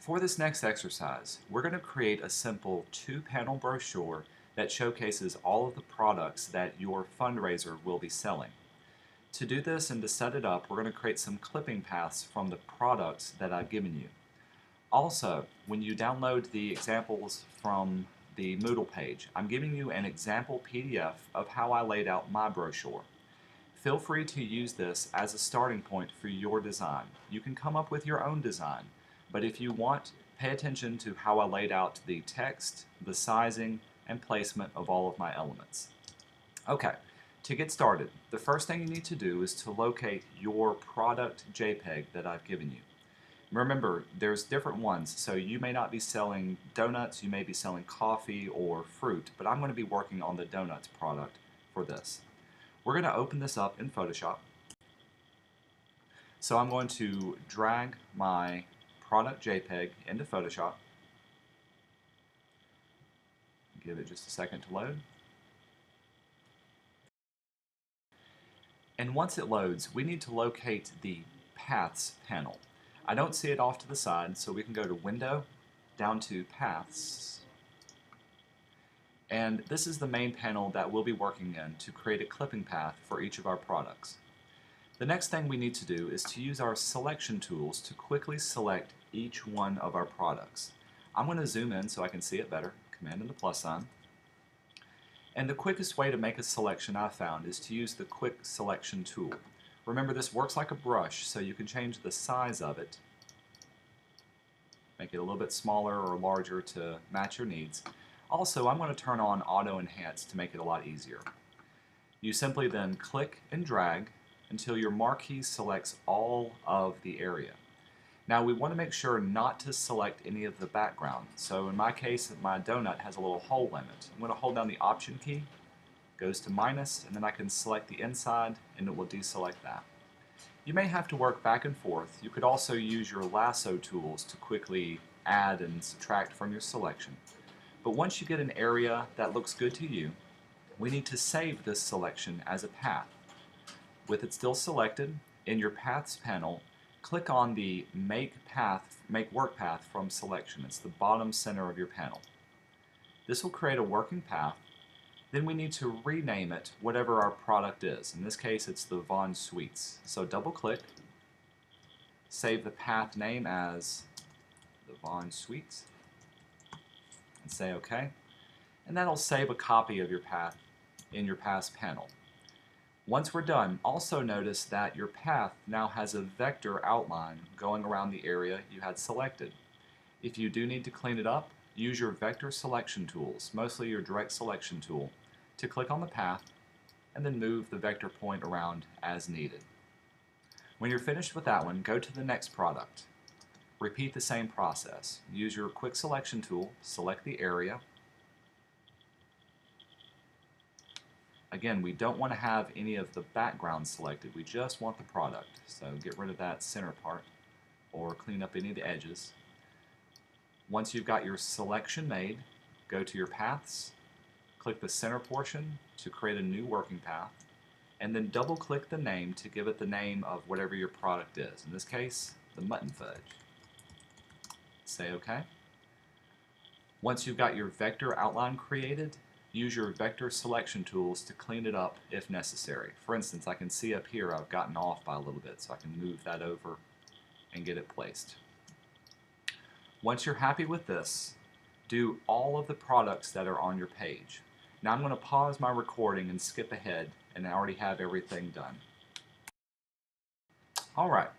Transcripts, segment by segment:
For this next exercise, we're going to create a simple two-panel brochure that showcases all of the products that your fundraiser will be selling. To do this and to set it up, we're going to create some clipping paths from the products that I've given you. Also, when you download the examples from the Moodle page, I'm giving you an example PDF of how I laid out my brochure. Feel free to use this as a starting point for your design. You can come up with your own design, but if you want, pay attention to how I laid out the text, the sizing, and placement of all of my elements. Okay, to get started, the first thing you need to do is to locate your product JPEG that I've given you. Remember, there's different ones, so you may not be selling donuts, you may be selling coffee or fruit, but I'm going to be working on the donuts product for this. We're going to open this up in Photoshop. So I'm going to drag my product JPEG into Photoshop. Give it just a second to load. And once it loads, we need to locate the Paths panel. I don't see it off to the side, so we can go to Window, down to Paths. And this is the main panel that we'll be working in to create a clipping path for each of our products. The next thing we need to do is to use our selection tools to quickly select each one of our products. I'm going to zoom in so I can see it better, Command and the plus sign. And the quickest way to make a selection I've found is to use the Quick Selection tool. Remember, this works like a brush, so you can change the size of it, make it a little bit smaller or larger to match your needs. Also, I'm going to turn on Auto Enhance to make it a lot easier. You simply then click and drag until your marquee selects all of the area. Now we want to make sure not to select any of the background. So in my case, my donut has a little hole in it. I'm going to hold down the Option key, goes to minus, and then I can select the inside and it will deselect that. You may have to work back and forth. You could also use your lasso tools to quickly add and subtract from your selection. But once you get an area that looks good to you, we need to save this selection as a path. With it still selected, in your Paths panel, click on the Make Work Path from Selection. It's the bottom center of your panel. This will create a working path. Then we need to rename it whatever our product is. In this case, it's the Von Sweets. So double click, save the path name as the Von Sweets, and say OK. And that'll save a copy of your path in your Paths panel. Once we're done, also notice that your path now has a vector outline going around the area you had selected. If you do need to clean it up, use your vector selection tools, mostly your direct selection tool, to click on the path and then move the vector point around as needed. When you're finished with that one, go to the next product. Repeat the same process. Use your quick selection tool, select the area. Again, we don't want to have any of the background selected, we just want the product. So get rid of that center part or clean up any of the edges. Once you've got your selection made, go to your paths, click the center portion to create a new working path, and then double click the name to give it the name of whatever your product is. In this case, the mutton fudge. Say OK. Once you've got your vector outline created, use your vector selection tools to clean it up if necessary. For instance, I can see up here I've gotten off by a little bit, so I can move that over and get it placed. Once you're happy with this, do all of the products that are on your page. Now I'm going to pause my recording and skip ahead, and I already have everything done. Alright,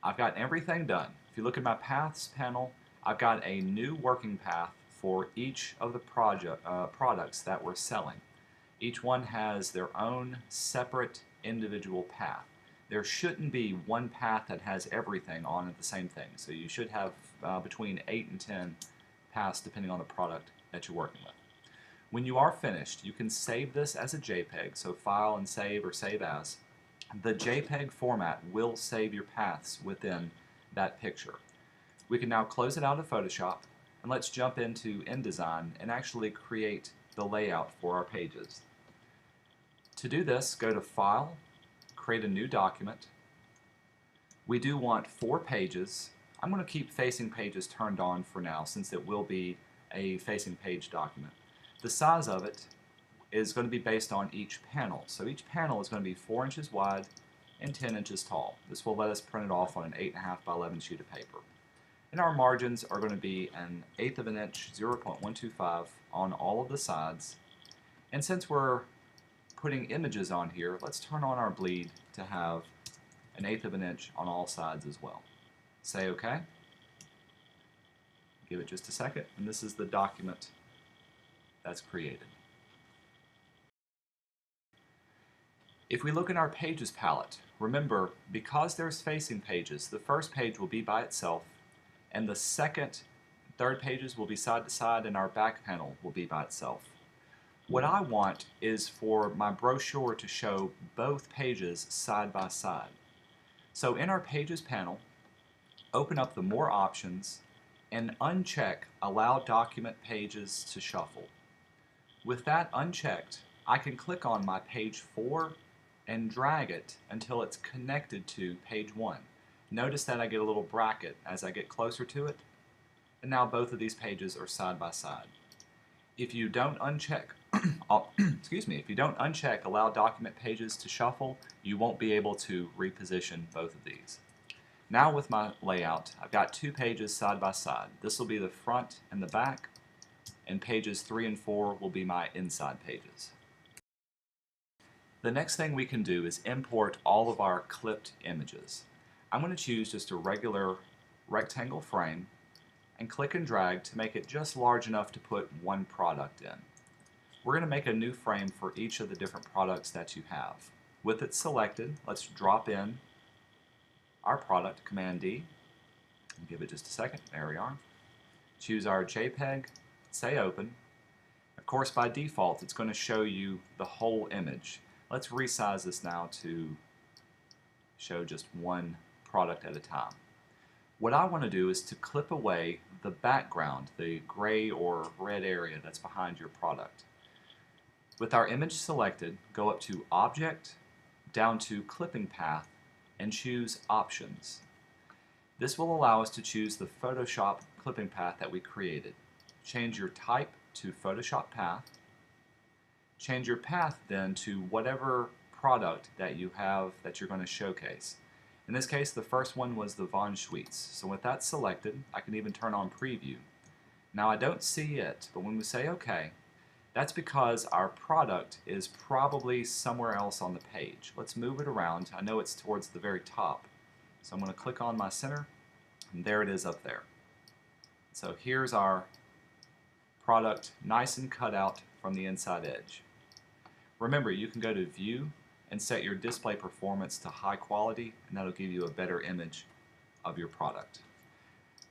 I've got everything done. If you look at my Paths panel, I've got a new working path for each of the products that we're selling. Each one has their own separate individual path. There shouldn't be one path that has everything on it the same thing. So you should have between 8 and 10 paths depending on the product that you're working with. When you are finished, you can save this as a JPEG, so File and Save or Save As. The JPEG format will save your paths within that picture. We can now close it out of Photoshop, and let's jump into InDesign and actually create the layout for our pages. To do this, go to File, create a new document. We do want 4 pages. I'm going to keep facing pages turned on for now since it will be a facing page document. The size of it is going to be based on each panel. So each panel is going to be 4 inches wide and 10 inches tall. This will let us print it off on an 8.5 by 11 sheet of paper. And our margins are going to be an 1/8 of an inch, 0.125 on all of the sides. And since we're putting images on here, let's turn on our bleed to have an 1/8 of an inch on all sides as well. Say OK. Give it just a second, and this is the document that's created. If we look in our Pages palette, remember, because there's facing pages, the first page will be by itself, and the second, third pages will be side to side, and our back panel will be by itself. What I want is for my brochure to show both pages side by side. So in our Pages panel, open up the More options and uncheck Allow Document Pages to Shuffle. With that unchecked, I can click on my page 4 and drag it until it's connected to page 1. Notice that I get a little bracket as I get closer to it, and now both of these pages are side by side. If you don't uncheck if you don't uncheck Allow Document Pages to Shuffle, you won't be able to reposition both of these. Now with my layout, I've got 2 pages side by side. This will be the front and the back, and pages 3 and 4 will be my inside pages. The next thing we can do is import all of our clipped images. I'm going to choose just a regular rectangle frame and click and drag to make it just large enough to put one product in. We're going to make a new frame for each of the different products that you have. With it selected, let's drop in our product, Command D, and give it just a second. There we are. Choose our JPEG, say Open. Of course, by default, it's going to show you the whole image. Let's resize this now to show just one product at a time. What I want to do is to clip away the background, the gray or red area that's behind your product. With our image selected, go up to Object, down to Clipping Path, and choose Options. This will allow us to choose the Photoshop clipping path that we created. Change your type to Photoshop Path. Change your path then to whatever product that you have that you're going to showcase. In this case, the first one was the Von Schweetz. So with that selected, I can even turn on Preview. Now I don't see it, but when we say OK, that's because our product is probably somewhere else on the page. Let's move it around. I know it's towards the very top. So I'm going to click on my center, and there it is up there. So here's our product nice and cut out from the inside edge. Remember, you can go to View and set your display performance to high quality, and that'll give you a better image of your product.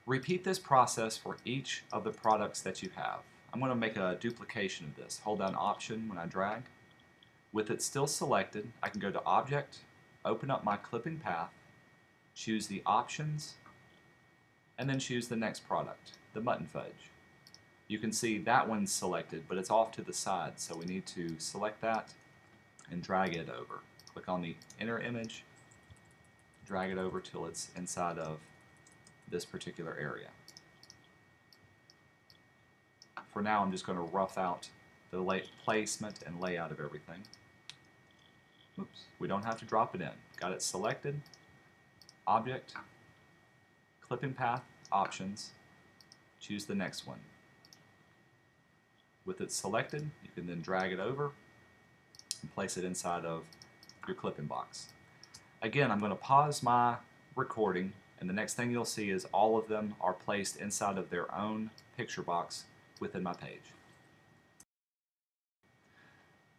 Repeat this process for each of the products that you have. I'm going to make a duplication of this. Hold down Option when I drag. With it still selected, I can go to Object, open up my clipping path, choose the Options, and then choose the next product, the Mutton Fudge. You can see that one's selected, but it's off to the side, so we need to select that and drag it over. Click on the inner image, drag it over till it's inside of this particular area. For now, I'm just going to rough out the placement and layout of everything. Oops, we don't have to drop it in. Got it selected, Object, Clipping Path, Options, choose the next one. With it selected, you can then drag it over and place it inside of your clipping box. Again, I'm going to pause my recording, and the next thing you'll see is all of them are placed inside of their own picture box within my page.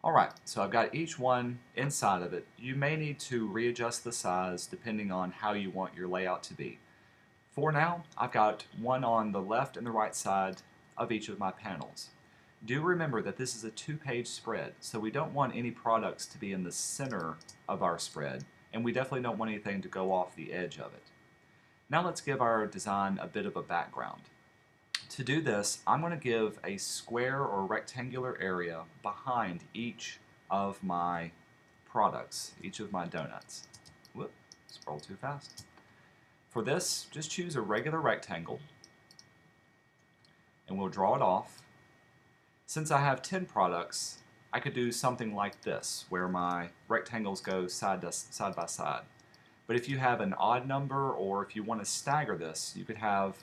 Alright, so I've got each one inside of it. You may need to readjust the size depending on how you want your layout to be. For now, I've got one on the left and the right side of each of my panels. Do remember that this is a 2-page spread, so we don't want any products to be in the center of our spread, and we definitely don't want anything to go off the edge of it. Now let's give our design a bit of a background. To do this, I'm going to give a square or rectangular area behind each of my products, each of my donuts. Whoop, scroll too fast. For this, just choose a regular rectangle and we'll draw it off. Since I have 10 products, I could do something like this, where my rectangles go side by side. But if you have an odd number, or if you want to stagger this, you could have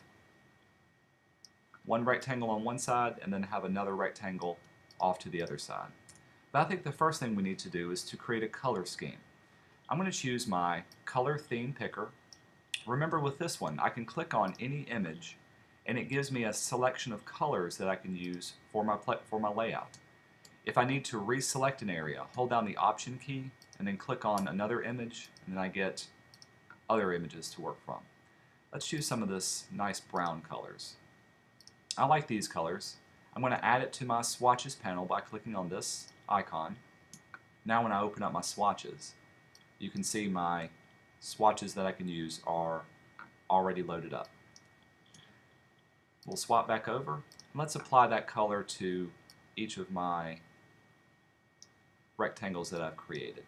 one rectangle on one side and then have another rectangle off to the other side. But I think the first thing we need to do is to create a color scheme. I'm going to choose my color theme picker. Remember, with this one, I can click on any image and it gives me a selection of colors that I can use for my layout. If I need to reselect an area, hold down the Option key and then click on another image, and then I get other images to work from. Let's choose some of this nice brown colors. I like these colors. I'm going to add it to my swatches panel by clicking on this icon. Now when I open up my swatches, you can see my swatches that I can use are already loaded up. We'll swap back over and let's apply that color to each of my rectangles that I've created.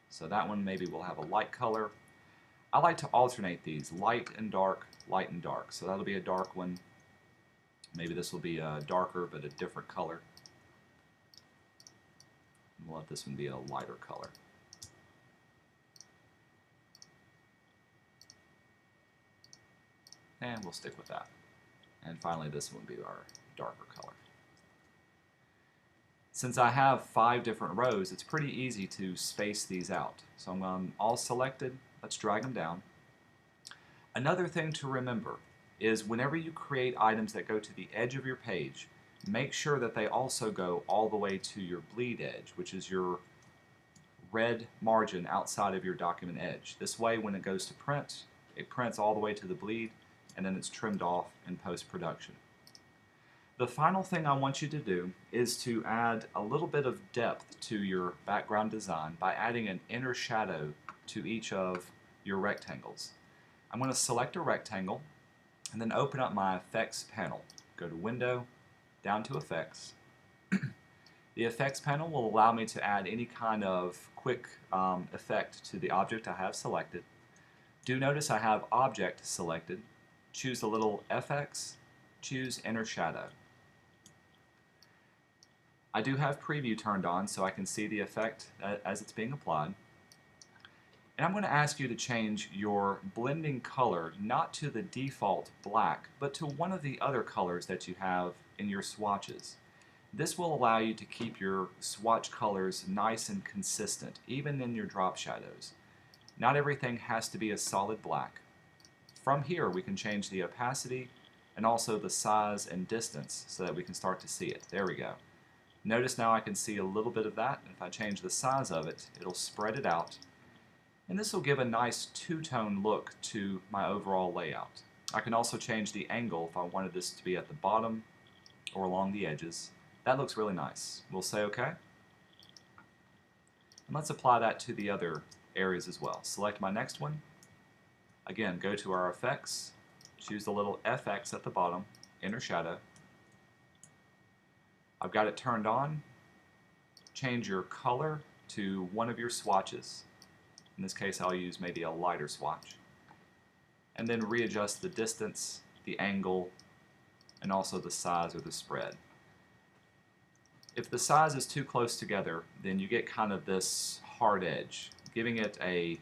So that one maybe will have a light color. I like to alternate these, light and dark, light and dark. So that'll be a dark one. Maybe this will be a darker but a different color. We'll let this one be a lighter color. And we'll stick with that. And finally, this one will be our darker color. Since I have 5 different rows, it's pretty easy to space these out. So I'm going all selected. Let's drag them down. Another thing to remember is whenever you create items that go to the edge of your page, make sure that they also go all the way to your bleed edge, which is your red margin outside of your document edge. This way, when it goes to print, it prints all the way to the bleed, and then it's trimmed off in post-production. The final thing I want you to do is to add a little bit of depth to your background design by adding an inner shadow to each of your rectangles. I'm going to select a rectangle and then open up my Effects panel. Go to Window, down to Effects. The Effects panel will allow me to add any kind of quick effect to the object I have selected. Do notice I have Object selected. Choose the little FX, choose Inner Shadow. I do have Preview turned on so I can see the effect as it's being applied. And I'm going to ask you to change your blending color not to the default black, but to one of the other colors that you have in your swatches. This will allow you to keep your swatch colors nice and consistent, even in your drop shadows. Not everything has to be a solid black. From here, we can change the opacity and also the size and distance so that we can start to see it. There we go. Notice now I can see a little bit of that. If I change the size of it, it'll spread it out. And this will give a nice two-tone look to my overall layout. I can also change the angle if I wanted this to be at the bottom or along the edges. That looks really nice. We'll say OK. And let's apply that to the other areas as well. Select my next one. Again, go to our effects, choose the little FX at the bottom, inner shadow. I've got it turned on. Change your color to one of your swatches. In this case, I'll use maybe a lighter swatch. And then readjust the distance, the angle, and also the size or the spread. If the size is too close together, then you get kind of this hard edge. Giving it a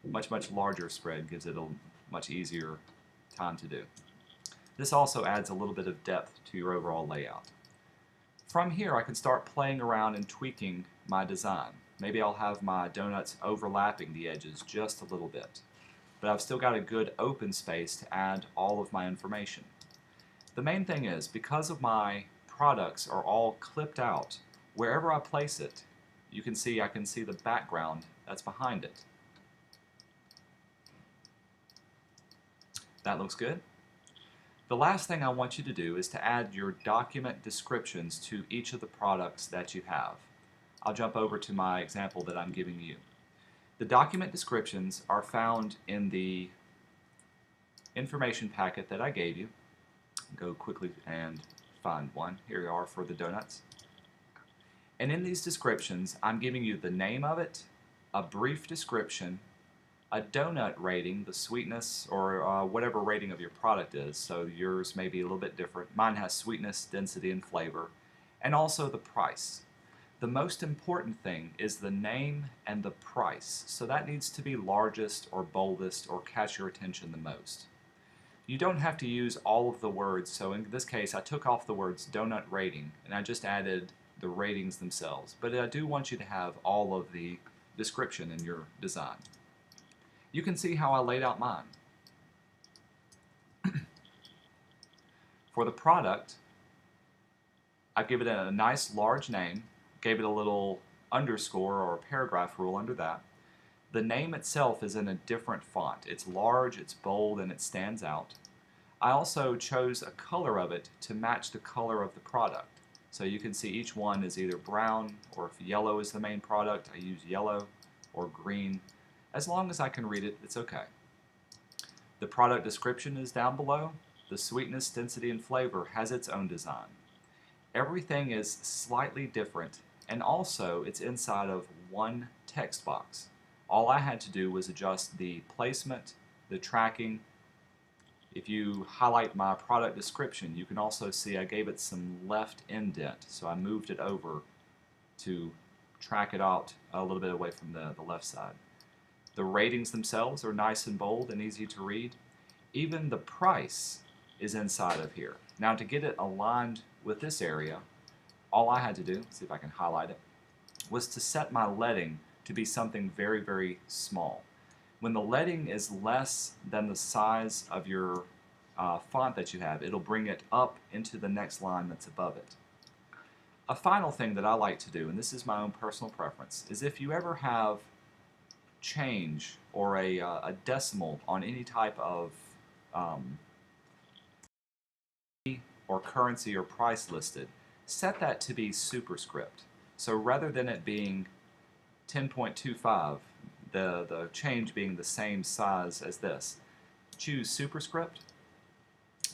much larger spread gives it a much easier time to do. This also adds a little bit of depth to your overall layout. From here I can start playing around and tweaking my design. Maybe I'll have my donuts overlapping the edges just a little bit, but I've still got a good open space to add all of my information. The main thing is, because of my products are all clipped out, wherever I place it, I can see the background that's behind it. That looks good. The last thing I want you to do is to add your document descriptions to each of the products that you have. I'll jump over to my example that I'm giving you. The document descriptions are found in the information packet that I gave you. Go quickly and find one. Here you are for the donuts. And in these descriptions, I'm giving you the name of it, a brief description, A donut rating, the sweetness or whatever rating of your product is, so yours may be a little bit different. Mine has sweetness, density, and flavor, and also the price. The most important thing is the name and the price, so that needs to be largest or boldest or catch your attention the most. You don't have to use all of the words, so in this case I took off the words donut rating and I just added the ratings themselves, but I do want you to have all of the description in your design. You can see how I laid out mine. For the product, I give it a nice large name, gave it a little underscore or a paragraph rule under that. The name itself is in a different font. It's large, it's bold, and it stands out. I also chose a color of it to match the color of the product. So you can see each one is either brown, or if yellow is the main product, I use yellow, or green. As long as I can read it, it's okay. The product description is down below. The sweetness, density, and flavor has its own design. Everything is slightly different, and also it's inside of one text box. All I had to do was adjust the placement, the tracking. If you highlight my product description, you can also see I gave it some left indent, so I moved it over to track it out a little bit away from the left side. The ratings themselves are nice and bold and easy to read. Even the price is inside of here. Now to get it aligned with this area, all I had to do, see if I can highlight it, was to set my leading to be something very, very small. When the leading is less than the size of your font that you have, it'll bring it up into the next line that's above it. A final thing that I like to do, and this is my own personal preference, is if you ever have change or a decimal on any type of or currency or price listed, set that to be superscript. So rather than it being 10.25, the change being the same size as this, choose superscript,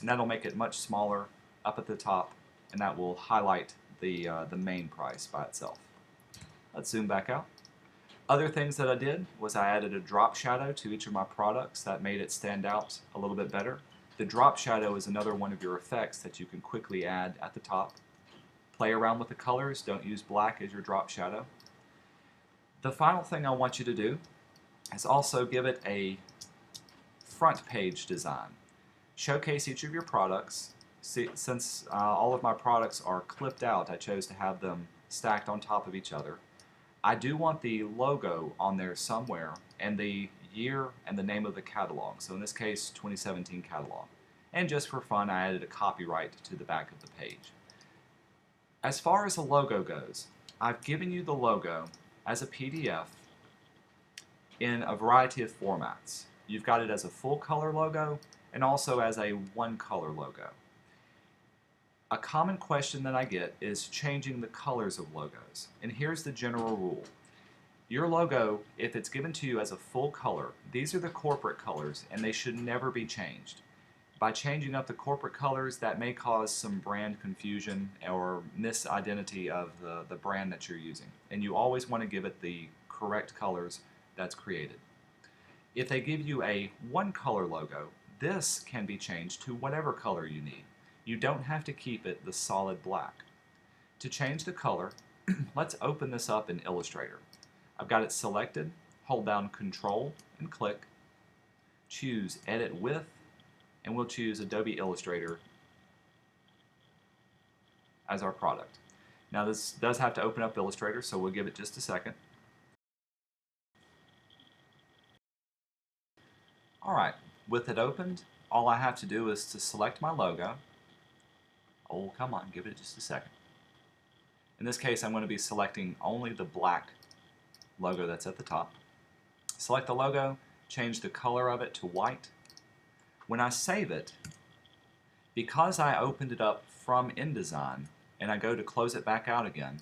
and that'll make it much smaller up at the top, and that will highlight the main price by itself. Let's zoom back out. Other things that I did was I added a drop shadow to each of my products. That made it stand out a little bit better. The drop shadow is another one of your effects that you can quickly add at the top. Play around with the colors. Don't use black as your drop shadow. The final thing I want you to do is also give it a front page design. Showcase each of your products. Since all of my products are clipped out, I chose to have them stacked on top of each other. I do want the logo on there somewhere, and the year and the name of the catalog. So in this case, 2017 catalog. And just for fun, I added a copyright to the back of the page. As far as the logo goes, I've given you the logo as a PDF in a variety of formats. You've got it as a full color logo and also as a one color logo. A common question that I get is changing the colors of logos. And here's the general rule. Your logo, if it's given to you as a full color, these are the corporate colors and they should never be changed. By changing up the corporate colors, that may cause some brand confusion or misidentity of the brand that you're using. And you always want to give it the correct colors that's created. If they give you a one color logo, this can be changed to whatever color you need. You don't have to keep it the solid black. To change the color, let's open this up in Illustrator. I've got it selected, hold down Control and click, choose Edit With, and we'll choose Adobe Illustrator as our product. Now this does have to open up Illustrator, so we'll give it just a second. Alright, with it opened, all I have to do is to select my logo. Oh, come on, give it just a second. In this case, I'm going to be selecting only the black logo that's at the top. Select the logo, change the color of it to white. When I save it, because I opened it up from InDesign and I go to close it back out again,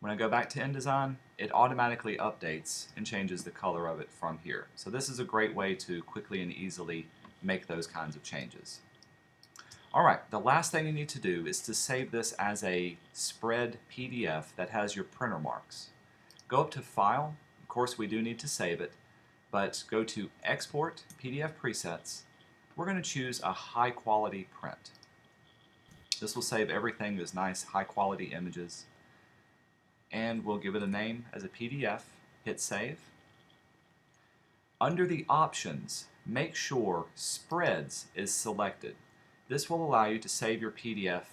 when I go back to InDesign, it automatically updates and changes the color of it from here. So this is a great way to quickly and easily make those kinds of changes. Alright, the last thing you need to do is to save this as a spread PDF that has your printer marks. Go up to File, of course we do need to save it, But go to Export PDF Presets. We're going to choose a high quality print. This will save everything as nice high quality images. And we'll give it a name as a PDF. Hit Save. Under the options, make sure Spreads is selected. This will allow you to save your PDF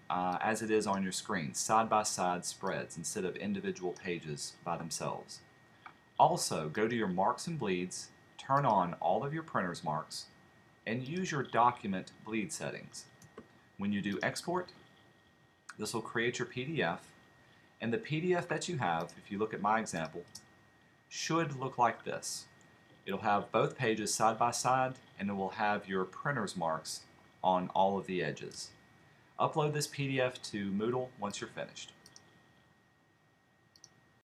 as it is on your screen, side-by-side spreads instead of individual pages by themselves. Also, go to your marks and bleeds, turn on all of your printer's marks, and use your document bleed settings. When you do export, this will create your PDF, and the PDF that you have, if you look at my example, should look like this. It'll have both pages side by side, and it will have your printer's marks on all of the edges. Upload this PDF to Moodle once you're finished.